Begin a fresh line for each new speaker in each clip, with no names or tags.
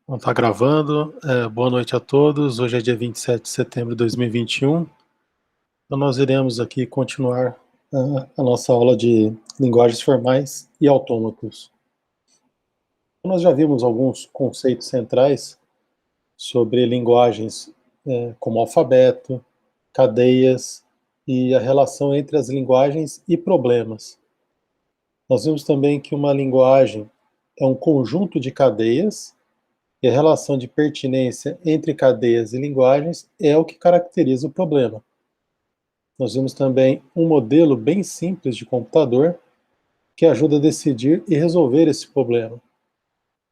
Bom, tá gravando. Boa noite a todos. Hoje é dia 27 de setembro de 2021. Então nós iremos aqui continuar a nossa aula de linguagens formais e autômatos. Nós já vimos alguns conceitos centrais sobre linguagens como alfabeto, cadeias e a relação entre as linguagens e problemas. Nós vimos também que uma linguagem é um conjunto de cadeias e a relação de pertinência entre cadeias e linguagens é o que caracteriza o problema. Nós vimos também um modelo bem simples de computador que ajuda a decidir e resolver esse problema,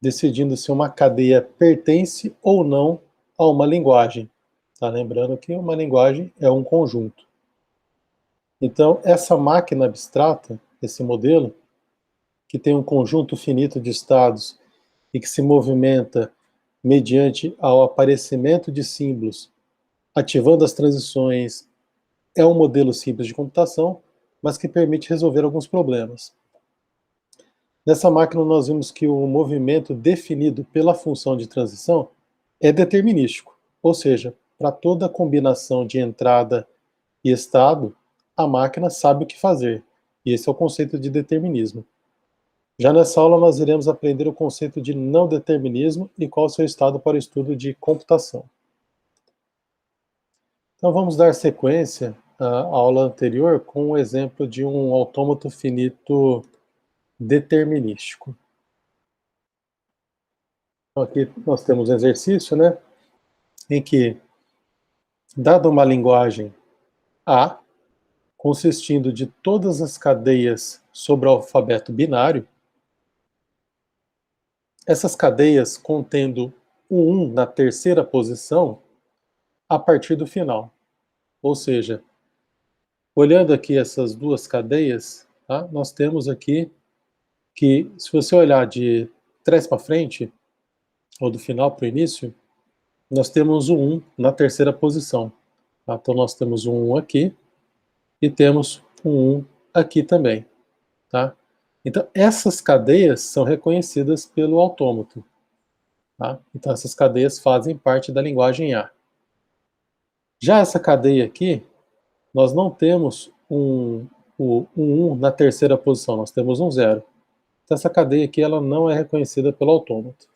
decidindo se uma cadeia pertence ou não a uma linguagem. Tá? Lembrando que uma linguagem é um conjunto. Então, essa máquina abstrata, esse modelo, que tem um conjunto finito de estados e que se movimenta mediante ao aparecimento de símbolos, ativando as transições, é um modelo simples de computação, mas que permite resolver alguns problemas. Nessa máquina nós vimos que o movimento definido pela função de transição é determinístico, ou seja, para toda combinação de entrada e estado, a máquina sabe o que fazer, e esse é o conceito de determinismo. Já nessa aula nós iremos aprender o conceito de não determinismo e qual o seu estado para o estudo de computação. Então vamos dar sequência à aula anterior com o exemplo de um autômato finito determinístico. Então aqui nós temos um exercício, né, em que, dada uma linguagem A, consistindo de todas as cadeias sobre o alfabeto binário, essas cadeias contendo o 1 na terceira posição a partir do final. Ou seja, olhando aqui essas duas cadeias, tá, nós temos aqui que, se você olhar de trás para frente, ou do final para o início, nós temos o 1 na terceira posição. Tá? Então nós temos um 1 aqui e temos um 1 aqui também. Tá? Então essas cadeias são reconhecidas pelo autômato. Tá? Então essas cadeias fazem parte da linguagem A. Já essa cadeia aqui, nós não temos um 1 na terceira posição, nós temos um 0. Então essa cadeia aqui ela não é reconhecida pelo autômato.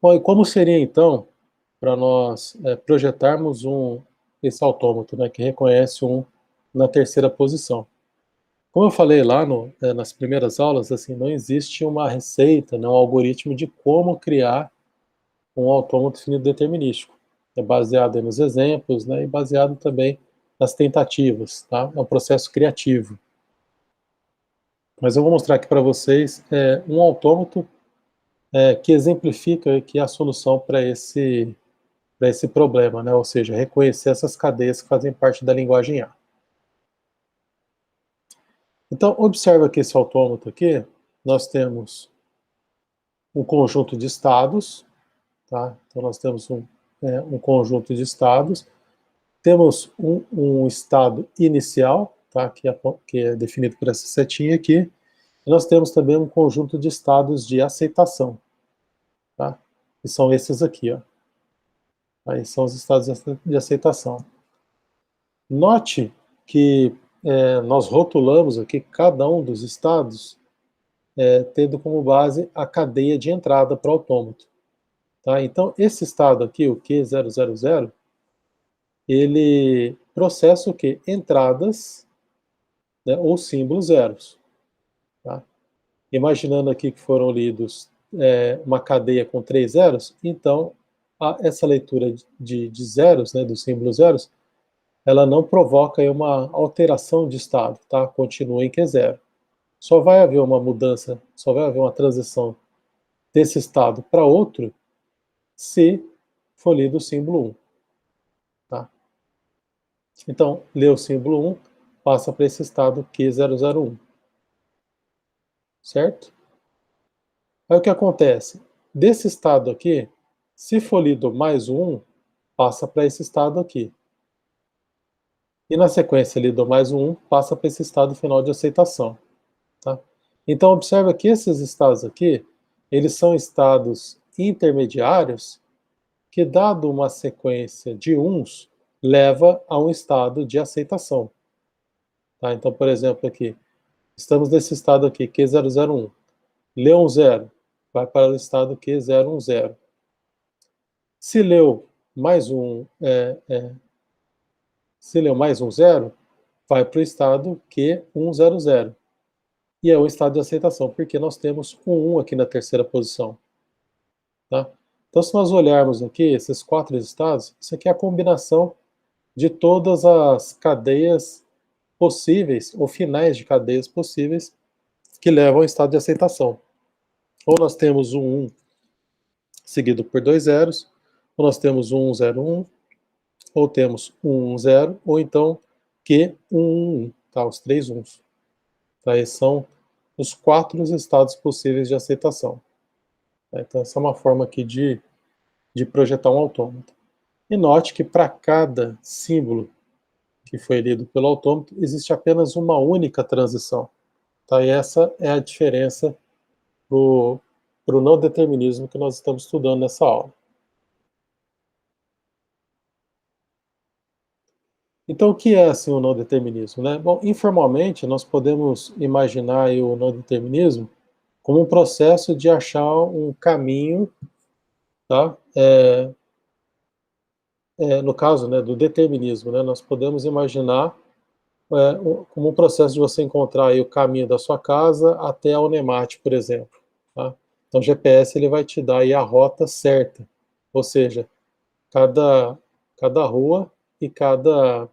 Bom, e como seria então para nós projetarmos esse autômato, né, que reconhece um na terceira posição? Como eu falei lá nas primeiras aulas, assim, não existe uma receita, né, um algoritmo de como criar um autômato finito determinístico. É baseado nos exemplos, né, e baseado também nas tentativas, tá? É um processo criativo. Mas eu vou mostrar aqui para vocês um autômato que exemplifica que é a solução para esse problema, né? Ou seja, reconhecer essas cadeias que fazem parte da linguagem A. Então, observa que esse autômato aqui, nós temos um conjunto de estados, tá? Então nós temos um conjunto de estados, temos um estado inicial, tá? que é definido por essa setinha aqui, e nós temos também um conjunto de estados de aceitação, tá? Que são esses aqui, ó. Aí são os estados de aceitação. Note que nós rotulamos aqui cada um dos estados tendo como base a cadeia de entrada para o autômato. Tá? Então, esse estado aqui, o Q000, ele processa o quê? Entradas, né, ou símbolos zeros. Tá? Imaginando aqui que foram lidos uma cadeia com 3 zeros, então essa leitura de zeros, né, dos símbolos zeros, ela não provoca aí uma alteração de estado, tá? Continua em Q0. Só vai haver uma mudança, só vai haver uma transição desse estado para outro se for lido o símbolo 1. Tá? Então, lê o símbolo 1, passa para esse estado Q001. Certo? Aí o que acontece? Desse estado aqui, se for lido mais o 1, passa para esse estado aqui. E na sequência, lido mais o 1, passa para esse estado final de aceitação. Tá? Então, observa que esses estados aqui, eles são estados intermediários que, dado uma sequência de uns, leva a um estado de aceitação. Tá? Então, por exemplo, aqui, estamos nesse estado aqui, Q001. Leu um zero, vai para o estado Q010. Se leu mais um, se leu mais um zero, vai para o estado Q100. E é o estado de aceitação, porque nós temos um 1 aqui na terceira posição. Tá? Então, se nós olharmos aqui esses 4 estados, isso aqui é a combinação de todas as cadeias possíveis, ou finais de cadeias possíveis, que levam ao estado de aceitação. Ou nós temos um 1 seguido por 2 zeros, ou nós temos um 01, ou temos um 0, ou então Q111, tá? Os 3 uns. Tá? Esses são os 4 estados possíveis de aceitação. Tá? Então, essa é uma forma aqui de projetar um autômato. E note que para cada símbolo que foi lido pelo autômato, existe apenas uma única transição. Tá? E essa é a diferença para o não determinismo que nós estamos estudando nessa aula. Então, o que é assim o não determinismo, né? Bom, informalmente, nós podemos imaginar o não determinismo como um processo de achar um caminho, tá? No caso, né, do determinismo, né, nós podemos imaginar como um processo de você encontrar aí o caminho da sua casa até a Unemat, por exemplo. Tá? Então, o GPS ele vai te dar aí a rota certa, ou seja, cada rua e cada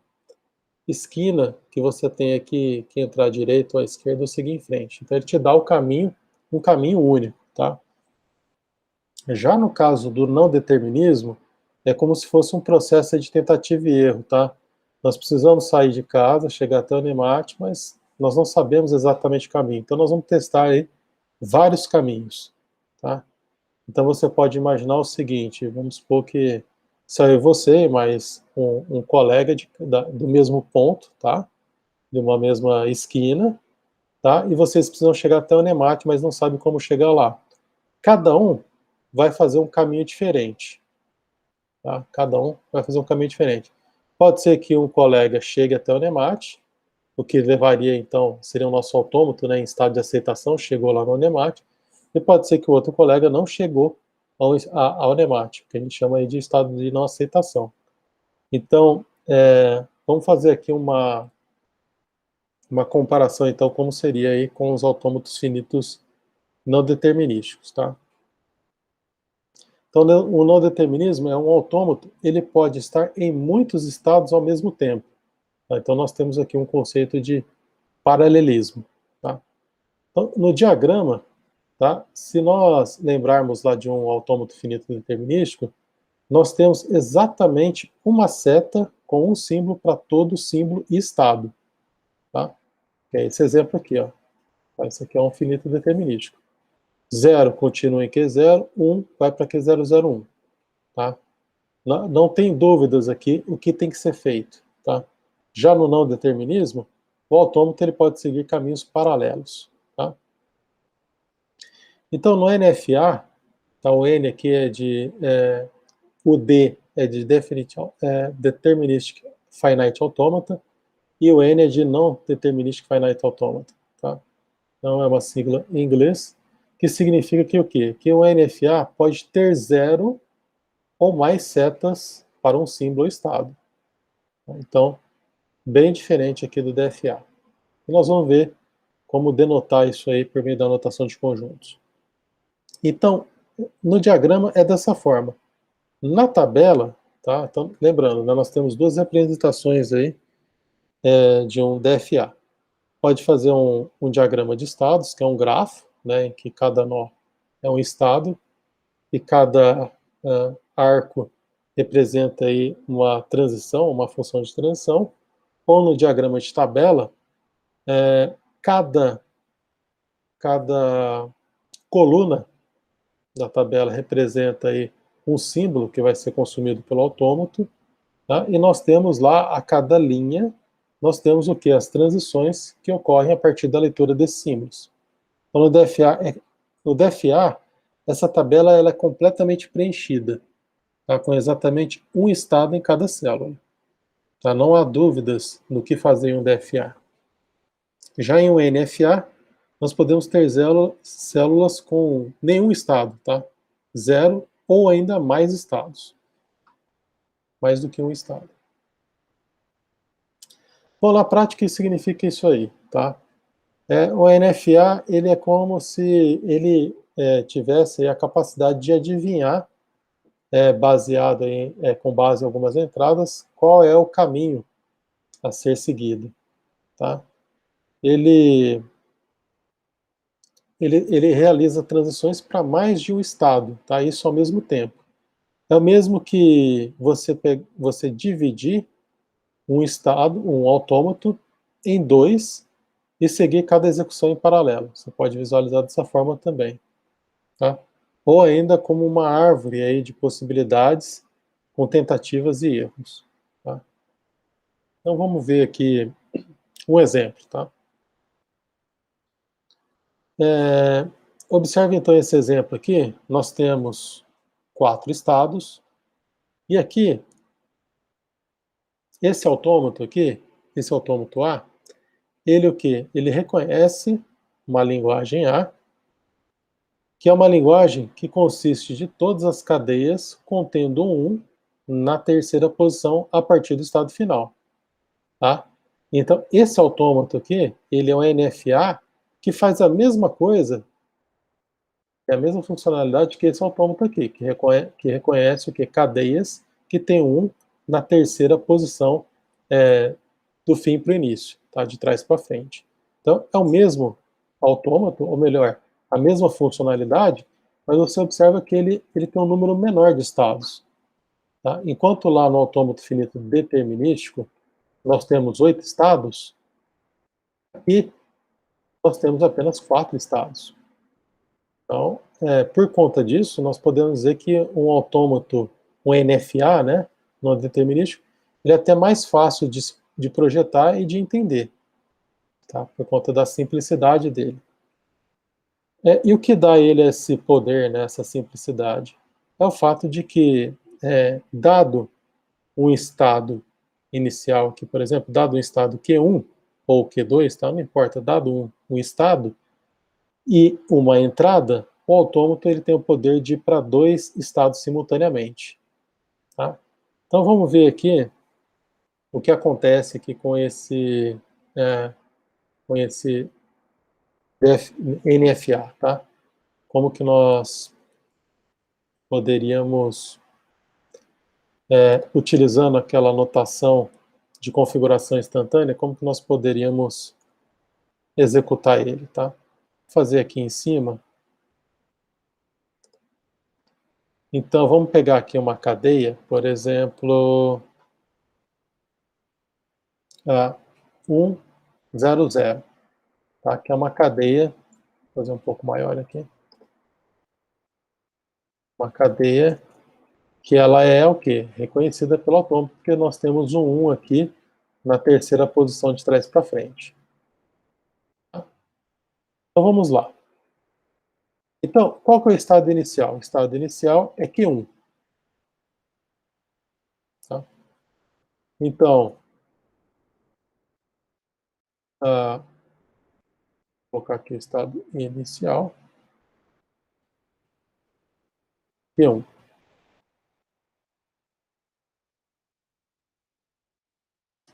esquina que você tenha que entrar à direita ou à esquerda ou seguir em frente. Então, ele te dá o caminho, um caminho único. Tá? Já no caso do não determinismo, é como se fosse um processo de tentativa e erro, tá? Nós precisamos sair de casa, chegar até o Unemat, mas nós não sabemos exatamente o caminho. Então nós vamos testar aí vários caminhos, tá? Então você pode imaginar o seguinte, vamos supor que saiu você, mais um colega do mesmo ponto, tá? De uma mesma esquina, tá? E vocês precisam chegar até o Unemat, mas não sabem como chegar lá. Cada um vai fazer um caminho diferente. Tá? Cada um vai fazer um caminho diferente. Pode ser que um colega chegue até o Unemat, o que levaria, então, seria o nosso autômato, né, em estado de aceitação, chegou lá no Unemat, e pode ser que o outro colega não chegou ao Unemat, que a gente chama aí de estado de não aceitação. Então, vamos fazer aqui uma comparação, então, como seria aí com os autômatos finitos não determinísticos, tá? Então, o não determinismo é um autômato, ele pode estar em muitos estados ao mesmo tempo. Tá? Então, nós temos aqui um conceito de paralelismo. Tá? Então, no diagrama, tá? Se nós lembrarmos lá de um autômato finito determinístico, nós temos exatamente uma seta com um símbolo para todo símbolo e estado. Tá? Que é esse exemplo aqui. Ó. Esse aqui é um finito determinístico. 0 continua em Q0, 1 vai para Q001. Tá? Não tem dúvidas aqui o que tem que ser feito. Tá? Já no não determinismo, o autômato ele pode seguir caminhos paralelos. Tá? Então, no NFA, tá, o N aqui é de... o D é de Deterministic Finite Automata, e o N é de Non-Deterministic Finite Automata. Tá? Então, é uma sigla em inglês, que significa que o quê? Que o NFA pode ter 0 ou mais setas para um símbolo ou estado. Então, bem diferente aqui do DFA. E nós vamos ver como denotar isso aí por meio da notação de conjuntos. Então, no diagrama é dessa forma. Na tabela, tá? Então, lembrando, né, nós temos duas representações aí de um DFA. Pode fazer um diagrama de estados, que é um grafo, né, em que cada nó é um estado, e cada arco representa aí uma transição, uma função de transição, ou no diagrama de tabela, cada coluna da tabela representa aí um símbolo que vai ser consumido pelo autômato, tá? E nós temos lá, a cada linha, nós temos o que? As transições que ocorrem a partir da leitura desses símbolos. Então, no DFA essa tabela ela é completamente preenchida, tá? Com exatamente um estado em cada célula. Tá? Não há dúvidas no que fazer em um DFA. Já em um NFA, nós podemos ter células com nenhum estado, tá? Zero ou ainda mais estados. Mais do que um estado. Bom, na prática, isso significa isso aí, tá? O NFA, ele é como se ele tivesse a capacidade de adivinhar, baseado com base em algumas entradas, qual é o caminho a ser seguido, tá? Ele realiza transições para mais de um estado, tá? Isso ao mesmo tempo. É o mesmo que você dividir um estado, um autômato, em dois e seguir cada execução em paralelo. Você pode visualizar dessa forma também, tá? Ou ainda como uma árvore aí de possibilidades com tentativas e erros, tá? Então vamos ver aqui um exemplo, tá? Observe então esse exemplo aqui. Nós temos 4 estados e aqui esse autômato aqui, esse autômato A, ele o quê? Ele reconhece uma linguagem A, que é uma linguagem que consiste de todas as cadeias contendo um 1 na terceira posição a partir do estado final, tá? Então, esse autômato aqui, ele é um NFA que faz a mesma coisa, é a mesma funcionalidade que esse autômato aqui, que reconhece o que? Cadeias que tem um na terceira posição do fim para o início, tá? De trás para frente. Então, é o mesmo autômato, ou melhor, a mesma funcionalidade, mas você observa que ele tem um número menor de estados. Tá? Enquanto lá no autômato finito determinístico, nós temos 8 estados, aqui nós temos apenas 4 estados. Então, por conta disso, nós podemos dizer que um autômato, um NFA, né, no determinístico, ele é até mais fácil de projetar e de entender, tá? Por conta da simplicidade dele. E o que dá a ele esse poder, né, essa simplicidade? É o fato de que, dado um estado inicial aqui, por exemplo, dado um estado Q1 ou Q2, tá? Não importa, dado um estado e uma entrada, o autômato ele tem o poder de ir para 2 estados simultaneamente. Tá? Então vamos ver aqui o que acontece aqui com esse NFA, tá? Como que nós poderíamos, utilizando aquela notação de configuração instantânea, como que nós poderíamos executar ele, tá? Vou fazer aqui em cima. Então, vamos pegar aqui uma cadeia, por exemplo, 1, 0, 0, tá? Que é uma cadeia, vou fazer um pouco maior aqui, uma cadeia que ela é o quê? Reconhecida pelo autômato, porque nós temos um 1 aqui na terceira posição de trás para frente. Tá? Então, vamos lá. Então, qual que é o estado inicial? O estado inicial é Q1. Tá? Então, vou colocar aqui o estado inicial, Q1.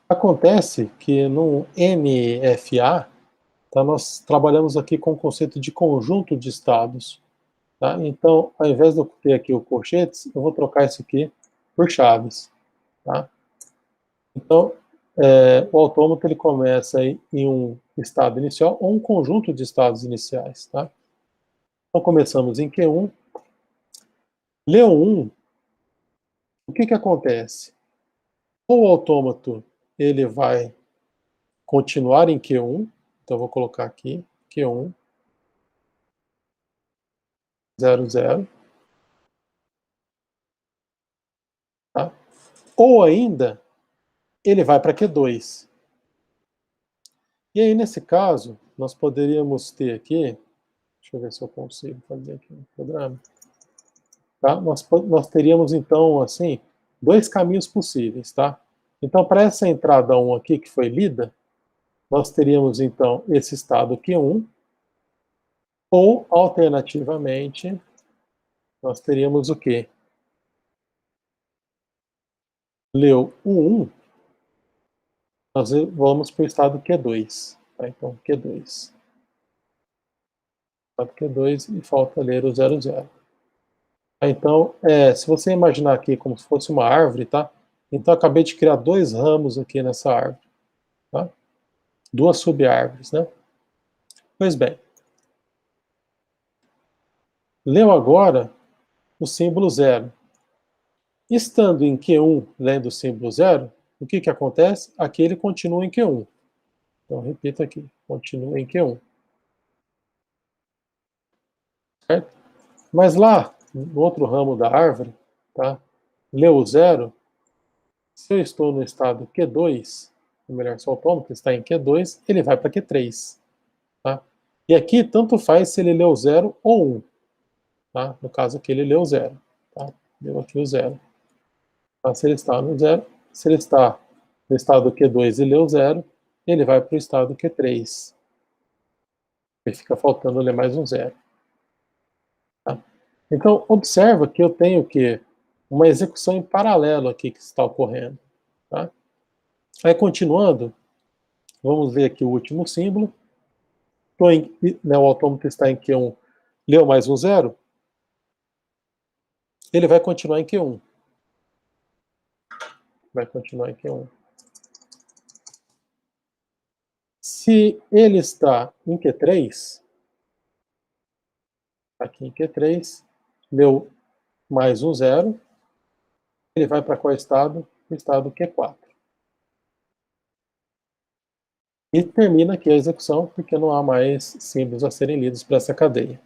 Acontece que no NFA, tá, nós trabalhamos aqui com o conceito de conjunto de estados. Tá? Então, ao invés de eu ter aqui o colchetes, eu vou trocar isso aqui por chaves. Tá? Então, o autômato ele começa em um estado inicial ou um conjunto de estados iniciais. Tá? Então, começamos em Q1. Leu 1, o que acontece? Ou o autômato ele vai continuar em Q1, então vou colocar aqui Q1, 0, 0, tá? Ou ainda ele vai para Q2. E aí, nesse caso, nós poderíamos ter aqui Deixa eu ver se eu consigo fazer aqui no programa. Tá? Nós teríamos, então, assim, dois caminhos possíveis, tá? Então, para essa entrada 1 aqui, que foi lida, nós teríamos, então, esse estado Q1, ou, alternativamente, nós teríamos o quê? Leu o 1, nós vamos para o estado Q2. Tá? Então, Q2. Estado Q2 e falta ler o 00. Então, se você imaginar aqui como se fosse uma árvore, tá? Então, eu acabei de criar dois ramos aqui nessa árvore, tá? Duas subárvores, né? Pois bem, leu agora o símbolo 0. Estando em Q1, lendo o símbolo 0, o que acontece? Aqui ele continua em Q1. Então, repito aqui, continua em Q1. Certo? Mas lá, no outro ramo da árvore, tá? Leu o 0, se eu estou no estado Q2, ou melhor, se o autômato está em Q2, ele vai para Q3. Tá? E aqui, tanto faz se ele leu 0 ou 1. Tá? No caso aqui, ele leu 0. Tá? Deu aqui o 0. Tá? Se ele está no 0, se ele está no estado Q2 e leu 0, ele vai para o estado Q3. E fica faltando ler mais um 0. Tá? Então, observa que eu tenho que uma execução em paralelo aqui que está ocorrendo. Tá? Aí, continuando, vamos ver aqui o último símbolo. O autômato está em Q1, leu mais um 0, ele vai continuar em Q1. Vai continuar em Q1. Se ele está em Q3, aqui em Q3, leu mais um 0, ele vai para qual estado? O estado Q4. E termina aqui a execução, porque não há mais símbolos a serem lidos para essa cadeia.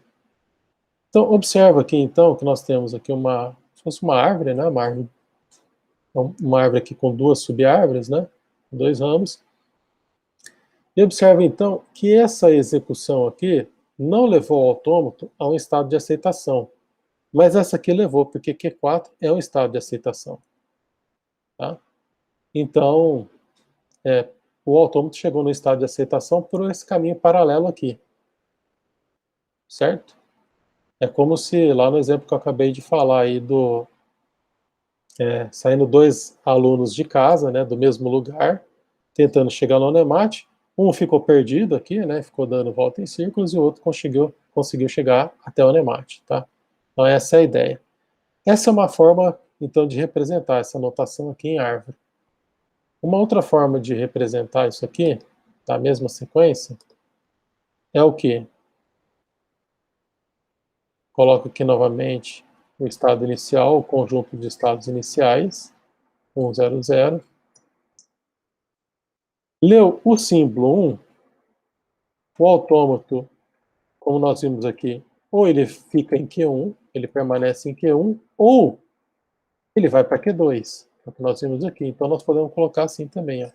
Então, observa aqui, então, que nós temos aqui se fosse uma árvore, né? Uma árvore aqui com duas subárvores, né? Dois ramos. E observa, então, que essa execução aqui não levou o autômato a um estado de aceitação. Mas essa aqui levou, porque Q4 é um estado de aceitação. Tá? Então, o autômato chegou no estado de aceitação por esse caminho paralelo aqui. Certo? É como se, lá no exemplo que eu acabei de falar aí saindo dois alunos de casa, né, do mesmo lugar, tentando chegar no Onemate, um ficou perdido aqui, né, ficou dando volta em círculos, e o outro conseguiu chegar até o Onemate, tá? Então essa é a ideia. Essa é uma forma, então, de representar essa notação aqui em árvore. Uma outra forma de representar isso aqui, da mesma sequência, é o quê? Coloco aqui novamente o estado inicial, o conjunto de estados iniciais, 1, 0, 0. Leu o símbolo 1, o autômato, como nós vimos aqui, ou ele fica em Q1, ele permanece em Q1, ou ele vai para Q2, é o que nós vimos aqui. Então nós podemos colocar assim também, ó,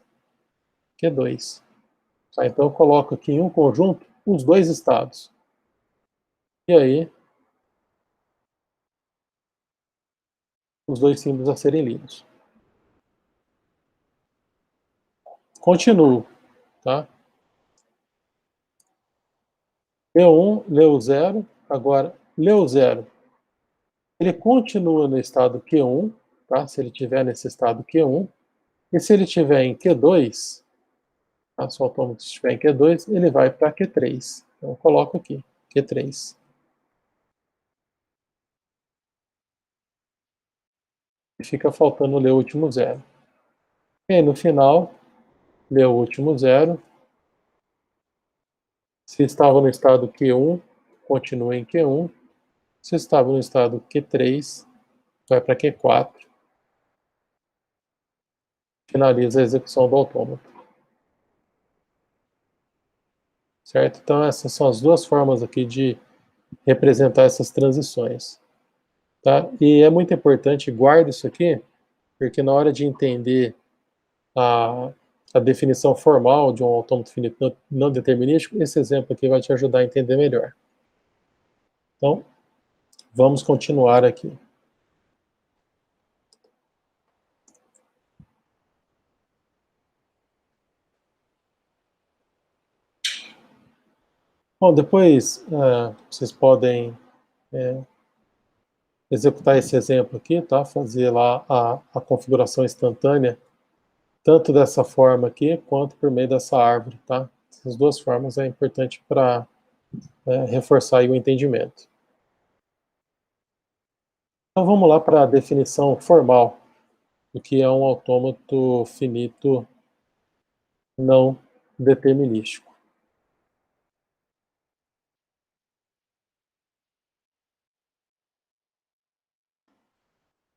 Q2. Tá, então eu coloco aqui em um conjunto os dois estados. E aí, os dois símbolos a serem lidos. Continuo, tá? Leu 1, leu 0, agora leu 0. Ele continua no estado Q1, tá? Se ele estiver nesse estado Q1, e se ele estiver em Q2, tá? Se o autômato estiver em Q2, ele vai para Q3. Então eu coloco aqui, Q3. E fica faltando ler o último 0. E aí, no final, leu o último 0. Se estava no estado Q1, continua em Q1. Se estava no estado Q3, vai para Q4. Finaliza a execução do autômato. Certo? Então essas são as duas formas aqui de representar essas transições. Tá? E é muito importante, guarde isso aqui, porque na hora de entender a, a definição formal de um autômato finito não determinístico, esse exemplo aqui vai te ajudar a entender melhor. Então, vamos continuar aqui. Bom, depois vocês podem executar esse exemplo aqui, tá? Fazer lá a configuração instantânea, tanto dessa forma aqui, quanto por meio dessa árvore, tá? Essas duas formas é importante para reforçar aí o entendimento. Então vamos lá para a definição formal do que é um autômato finito não determinístico.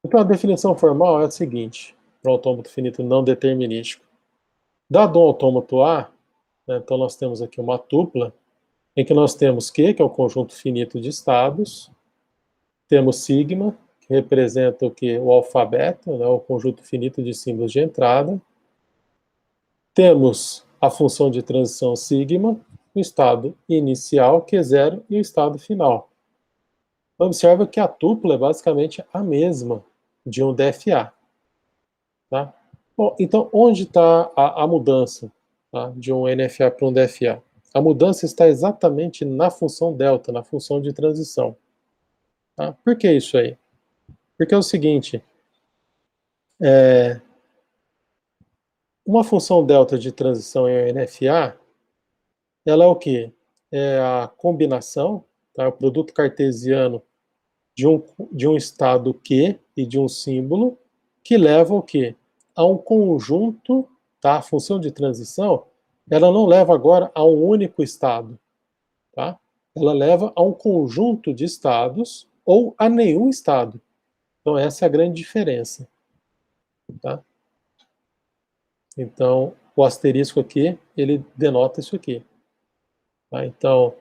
Então a definição formal é a seguinte, para um autômato finito não determinístico. Dado um autômato A, né, então nós temos aqui uma tupla, em que nós temos Q, que é o conjunto finito de estados, temos sigma, que representa o que? O alfabeto, né, o conjunto finito de símbolos de entrada, temos a função de transição sigma, o estado inicial, Q0, e o estado final. Observa que a tupla é basicamente a mesma de um DFA. Tá? Bom, então, onde está a mudança, tá, de um NFA para um DFA? A mudança está exatamente na função delta, na função de transição. Tá? Por que isso aí? Porque é o seguinte, uma função delta de transição em um NFA, ela é o quê? É a combinação, tá, o produto cartesiano de um estado Q e de um símbolo, que leva ao quê? A um conjunto, tá? A função de transição, ela não leva agora a um único estado, tá? Ela leva a um conjunto de estados ou a nenhum estado. Então essa é a grande diferença, tá? Então o asterisco aqui, ele denota isso aqui, tá? Então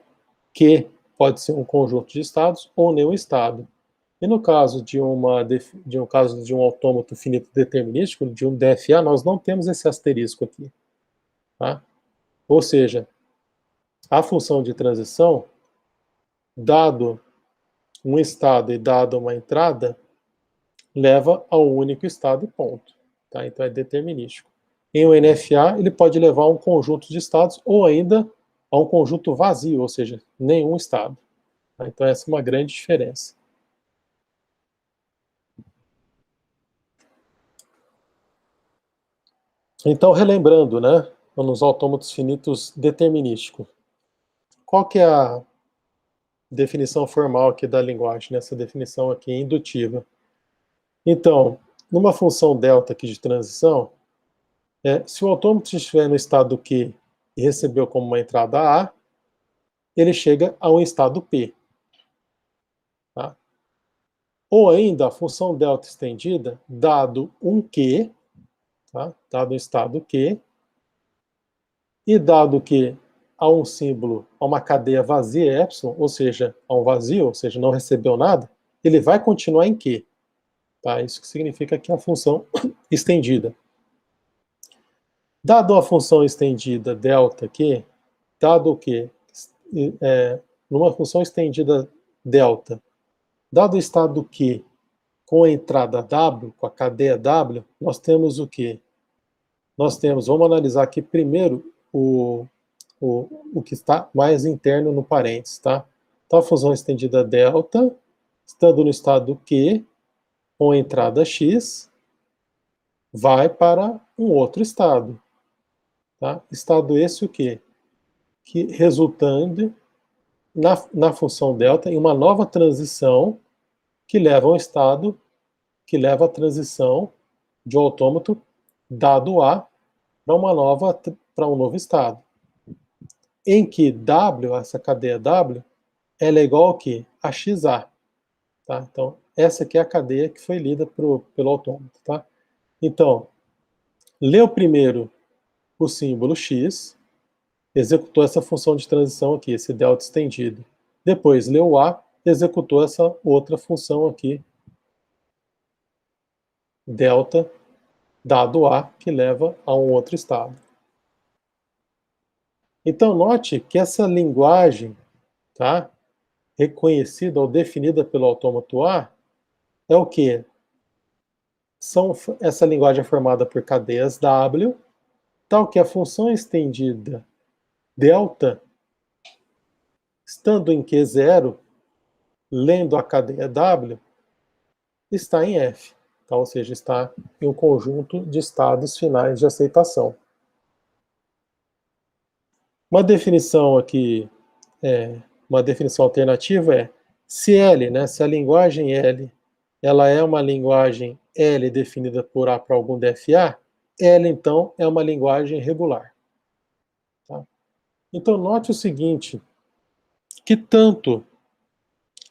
Q pode ser um conjunto de estados ou nenhum estado. E no caso de um autômato finito determinístico, de um DFA, nós não temos esse asterisco aqui. Tá? Ou seja, a função de transição, dado um estado e dado uma entrada, leva ao único estado e ponto. Tá? Então é determinístico. Em um NFA, ele pode levar a um conjunto de estados ou ainda a um conjunto vazio, ou seja, nenhum estado. Tá? Então essa é uma grande diferença. Então, relembrando, né, nos autômatos finitos determinísticos, qual que é a definição formal aqui da linguagem, nessa definição aqui indutiva? Então, numa função delta aqui de transição, se o autômato estiver no estado Q e recebeu como uma entrada A, ele chega a um estado P. Tá? Ou ainda, a função delta estendida, dado um Q, tá? Dado um estado Q, e dado que há um símbolo, há uma cadeia vazia epsilon, ou seja, há um vazio, ou seja, não recebeu nada, ele vai continuar em Q. Tá? Isso que significa que é a função estendida. Dado a função estendida delta Q, dado que numa função estendida delta, dado o estado Q com a entrada W, com a cadeia W, nós temos o quê? Nós temos, vamos analisar aqui primeiro o que está mais interno no parênteses, tá? Então, a fusão estendida delta, estando no estado Q, com entrada X, vai para um outro estado, tá? Estado esse o quê? Que resultando na função delta em uma nova transição que leva a um estado, que leva a transição de um autômato dado A para um novo estado. Em que W, essa cadeia W, ela é igual ao que? A XA. Tá? Então, essa aqui é a cadeia que foi lida pelo autômato. Tá? Então, leu primeiro o símbolo X, executou essa função de transição aqui, esse delta estendido. Depois, leu A, executou essa outra função aqui, delta, dado A, que leva a um outro estado. Então, note que essa linguagem, tá? reconhecida ou definida pelo autômato A é o quê? Essa linguagem é formada por cadeias W, tal que a função estendida delta, estando em Q0, lendo a cadeia W, está em F, tá? Ou seja, está em um conjunto de estados finais de aceitação. Uma definição aqui, uma definição alternativa é se L, né, se a linguagem L, ela é uma linguagem L definida por A para algum DFA, L então é uma linguagem regular. Tá? Então note o seguinte, que tanto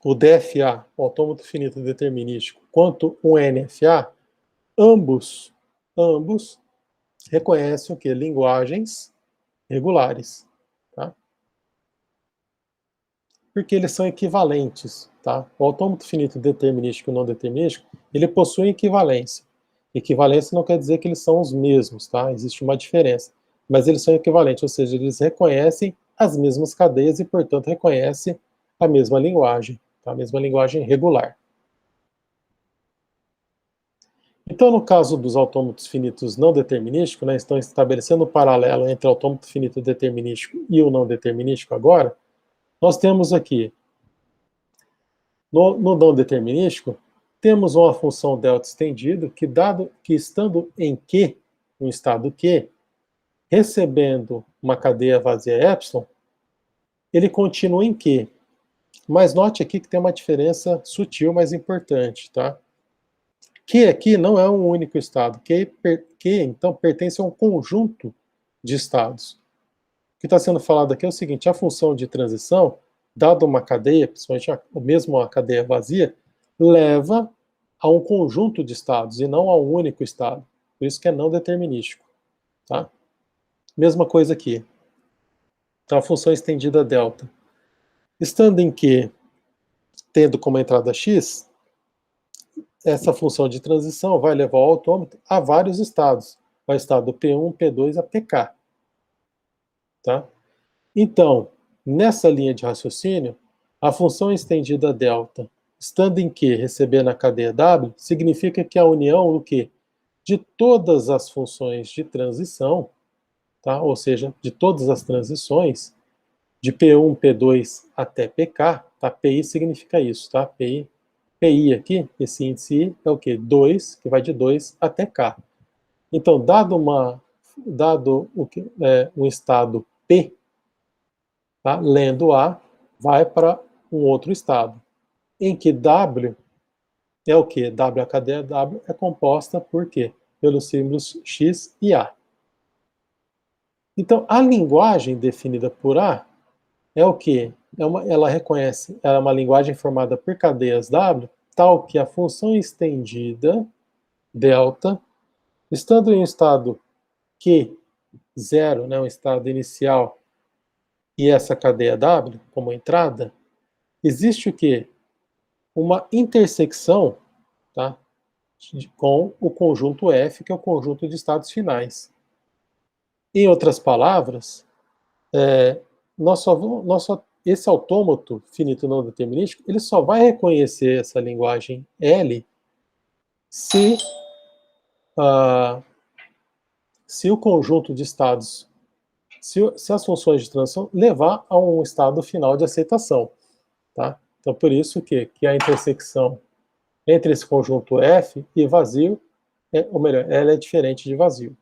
o DFA, o autômato finito determinístico, quanto o NFA, ambos reconhecem o que? Linguagens regulares. Tá? Porque eles são equivalentes. Tá? O autômato finito determinístico e não determinístico, ele possui equivalência. Equivalência não quer dizer que eles são os mesmos, tá? Existe uma diferença. Mas eles são equivalentes, ou seja, eles reconhecem as mesmas cadeias e, portanto, reconhecem a mesma linguagem, tá? A mesma linguagem regular. Então, no caso dos autômatos finitos não determinísticos, né, estão estabelecendo um paralelo entre o autômato finito determinístico e o não determinístico agora, nós temos aqui, no não determinístico, temos uma função delta estendido que estando em Q, no estado Q, recebendo uma cadeia vazia epsilon, ele continua em Q. Mas note aqui que tem uma diferença sutil, mas importante, tá? Q aqui não é um único estado. Q então, pertence a um conjunto de estados. O que está sendo falado aqui é o seguinte, a função de transição, dada uma cadeia, principalmente mesmo uma cadeia vazia, leva a um conjunto de estados e não a um único estado. Por isso que é não determinístico. Tá? Mesma coisa aqui. Então, a função estendida delta. Estando em Q, tendo como entrada x, essa função de transição vai levar o autômato a vários estados. Vai estado P1, P2 a PK. Tá? Então, nessa linha de raciocínio, a função estendida delta, estando em Q recebendo a cadeia W, significa que a união do Q de todas as funções de transição, tá? Ou seja, de todas as transições, de P1, P2 até PK, tá? PI significa isso, tá? PI aqui, esse índice I é o quê? 2, que vai de 2 até K. Então, dado um estado P, tá? Lendo A, vai para um outro estado, em que W é o quê? W, a cadeia W é composta por quê? Pelos símbolos X e A. Então, a linguagem definida por A é o quê? Ela reconhece, ela é uma linguagem formada por cadeias W, tal que a função estendida, delta, estando em um estado Q0, né, um estado inicial, e essa cadeia W como entrada, existe o quê? Uma intersecção, tá, com o conjunto F, que é o conjunto de estados finais. Em outras palavras, esse autômato finito não determinístico, ele só vai reconhecer essa linguagem L se, se o conjunto de estados, se as funções de transição levar a um estado final de aceitação. Tá? Então, por isso que a intersecção entre esse conjunto F e vazio, ou melhor, ela é diferente de vazio.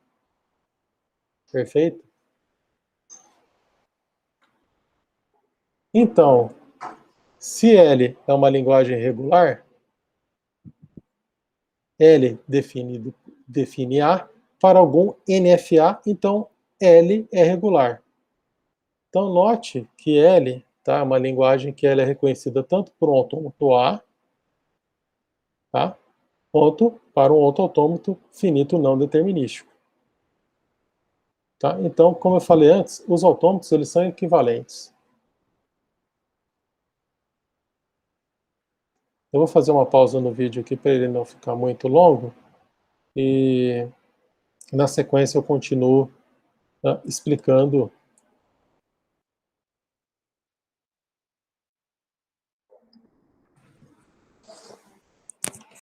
Perfeito? Então, se L é uma linguagem regular, L define A para algum NFA, então L é regular. Então note que L tá, é uma linguagem que ela é reconhecida tanto por um autômato A, tá, quanto para um outro autômato finito não determinístico. Tá? Então, como eu falei antes, os autômatos eles são equivalentes. Eu vou fazer uma pausa no vídeo aqui para ele não ficar muito longo e na sequência eu continuo explicando